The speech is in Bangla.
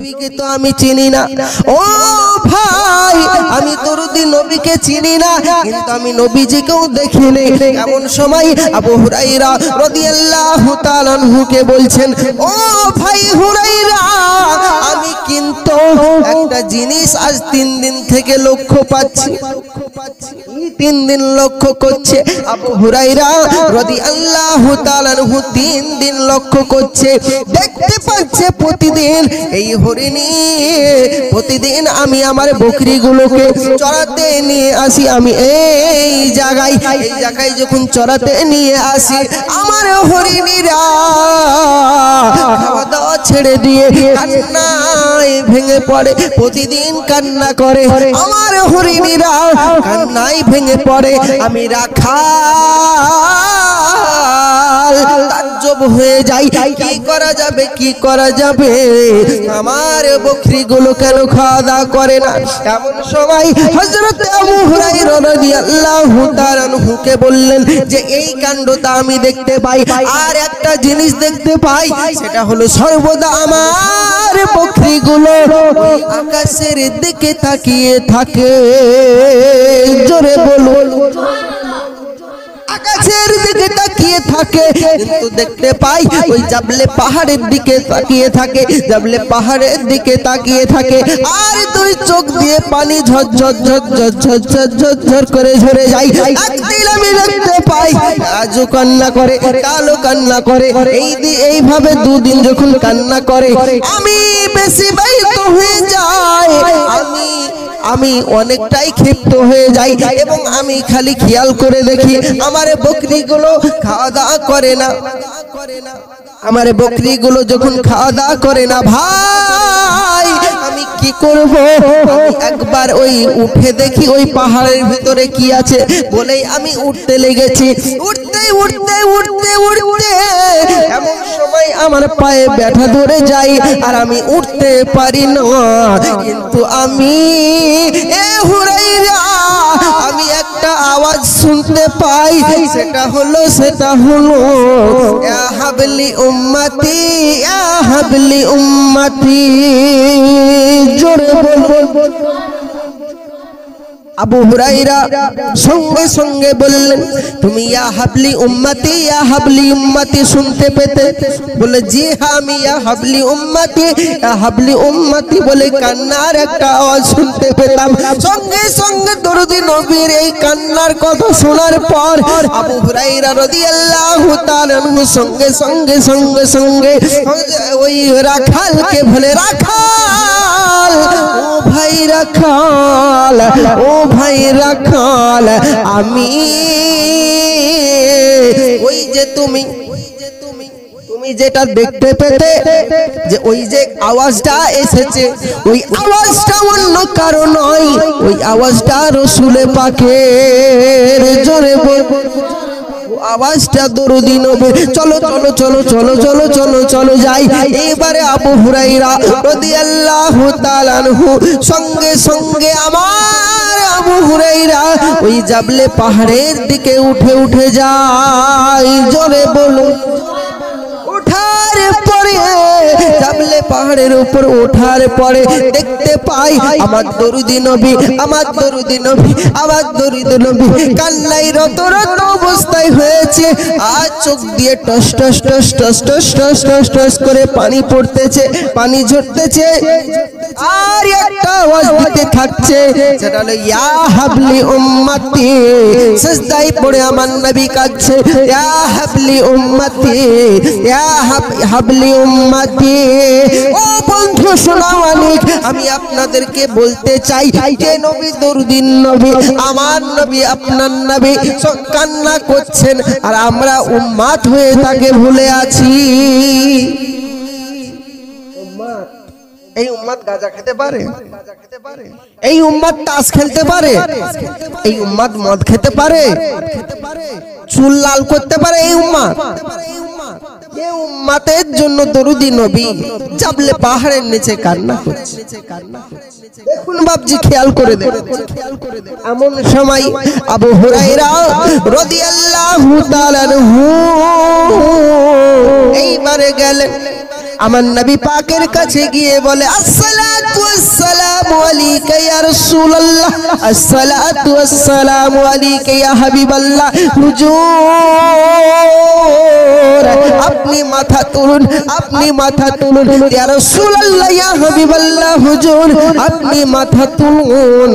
নবীকে তো আমি চিনি না। ও ভাই, আমি দরুদি নবীকে চিনি না, কিন্তু আমি নবীজিকেও দেখিনি। এমন সময় আবু হুরায়রা রাদিয়াল্লাহু তাআলা আনহুকে বলছেন, ও ভাই হুরায়রা, আমি কিন্তু একটা জিনিস আজ 3 দিন থেকে লক্ষ্য পাচ্ছি। 3 দিন লক্ষ্য করছে আবু হুরায়রা রাদিয়াল্লাহু তাআলা আনহু, 3 দিন লক্ষ্য করছে, দেখতে পাচ্ছে প্রতিদিন এই হরিণী, প্রতিদিন আমি আমার বকরিগুলোকে চড়াতে নিয়ে আসি। আমি এই জায়গায় যখন চড়াতে নিয়ে আসি, আমার হরিণীরা খাওয়া দাওয়া ছেড়ে দিয়ে কান্নায় ভেঙে পড়ে, প্রতিদিন কান্না করে। আমার হরিণীরা কান্নায় ভেঙে পড়ে। আমি রাখাল তাজ্জব হয়ে যাই, কি করা যাবে, কি করা যাবে, আমার বকরিগুলো কেন খাওয়া দাওয়া করে না? এমন সময় হযরত আবু হুরায়রা রাদিয়াল্লাহু তাআলা আনহুকে বললেন যে এই কাণ্ডটা আমি দেখতে পাই, আর একটা জিনিস দেখতে পাই, সেটা হলো সর্বদা আমার বকরিগুলো আকাশের দিকে তাকিয়ে থাকে। জোরে বলুন, আকাশের দিকে তাকিয়ে থাকে। কিন্তু দেখতে পাই ওই জাবলে পাহাড়ের দিকে তাকিয়ে থাকে, জাবলে পাহাড়ের দিকে তাকিয়ে থাকে, আর দুই চোখ দিয়ে পানি ঝরঝর ঝরঝর ঝরঝর ঝরঝর করে ঝরে যায়। একদিন আমি দেখতে পাই আজও কান্না করে, কালো কান্না করে। এইভাবে 2 দিন যখন কান্না করে, আমি বেশি ব্যস্ত হয়ে যাই, আমি অনেকটাই ক্ষিপ্ত হয়ে যাই, এবং আমি খালি খেয়াল করে দেখি আমার বকরিগুলো খাওয়া দাওয়া করে না। আমার বকরিগুলো যখন খাওয়া দাওয়া করে না, ভাই আমি কি করব? আমি একবার ওই উঠে দেখি ওই পাহাড়ের ভিতরে কি আছে, বলেই আমি উঠতে লেগেছি। উঠতে উঠতে উঠতে উঠতে এমন সময় আমার পায়ে ব্যথা ধরে যায়, আর আমি উঠতে পারি না। কিন্তু আমি আমি একটা আওয়াজ শুনতে পাই, সেটা হলো ইয়া হাবলি উম্মতি, ইয়া হাবলি উম্মতি। জোরে বল। আবু হুরায়রা সঙ্গে সঙ্গে বললেন, তুমি ইয়া হাবলি উম্মতি, ইয়া হাবলি উম্মতি শুনতে পেতে? বলে জি হ্যাঁ, আমি ইয়া হাবলি উম্মতি, ইয়া হাবলি উম্মতি বলে কান্নার একটা আওয়াজ শুনতে পেলাম। সঙ্গে সঙ্গে দরুদি নবীর এই কান্নার কথা শোনার পর আবু হুরায়রা রাদিয়াল্লাহু তাআলা আনহু সঙ্গে সঙ্গে সঙ্গে সঙ্গে ওই রাখালকে বলে, রাখাল, ও ভাই রাখাল, ও ভাই রাখাল, আমি ওই যে তুমি যেটা দেখতে পেতে, যে ওই যে আওয়াজটা এসেছে, ওই আওয়াজটা অন্য কারো নয়, ওই আওয়াজটা রাসূলে পাকের। জোরে বল, আওয়াজটা দরুদি নবী। চলো চলো চলো চলো চলো চলো চলো যাই। এবারে আবু হুরায়রা রাদিয়াল্লাহু তাআলা আনহু সঙ্গে সঙ্গে আমার আবু হুরায়রা ওই জাবলে পাহাড়ের দিকে উঠে উঠে যায়। জোরে বলুন। ওঠার পরে জাবলে পাহাড়ের উপর ওঠার পরে দেখতে পাই আমার দরুদি নবী, আমার দরুদি নবী, আমার দরুদি নবী কান্নায় রত রত অবস্থায় হয়েছে, আর চোখ দিয়ে toss toss toss toss toss toss toss toss করে পানি পড়তেছে, পানি ঝরতেছে, আর একটা আওয়াজ দিতে থাকছে, সেটা হলো ইয়া হাবলি উম্মতি। সিজদায় পড়ে আমার নবী কাঁদছে, ইয়া হাবলি উম্মতি, ইয়া হাবলি উম্মতি। ও বন্ধু শোনাওয়ানি, আমি আপনাদেরকে বলতে চাই যে নবী দরুদিন নবী, আমার নবী, আপনার নবী কান্না করছেন, আর আমরা উম্মাত হয়ে তাকে ভুলে আছি। এই উম্মাত গাঁজা খেতে পারে, এই উম্মাত তাস খেলতে পারে, এই উম্মাত মদ খেতে পারে, চুল লাল করতে পারে, এই উম্মাত। এই উম্মাতের জন্য দরুদি নবী জাবলে পাহাড়ের নিচে কান্না করছে। দেখুন বাপজি, খেয়াল করে দেখুন। এমন সময় আবু হুরায়রা রাদিয়াল্লাহু তাআলা আনহু এইবারে গেলেন আমার নবী পাকের কাছে গিয়ে বলে আসসালাতু ওয়াসসালামু আলাইকা ইয়া রাসূলুল্লাহ, আসসালাতু ওয়াসসালামু আলাইকা ইয়া হাবিবাল্লাহ। হুজুর আপনি মাথা তুলুন, আপনি মাথা তুলুন ইয়া রাসূলুল্লাহ ইয়া হাবিবাল্লাহ। হুজুর আপনি মাথা তুলুন।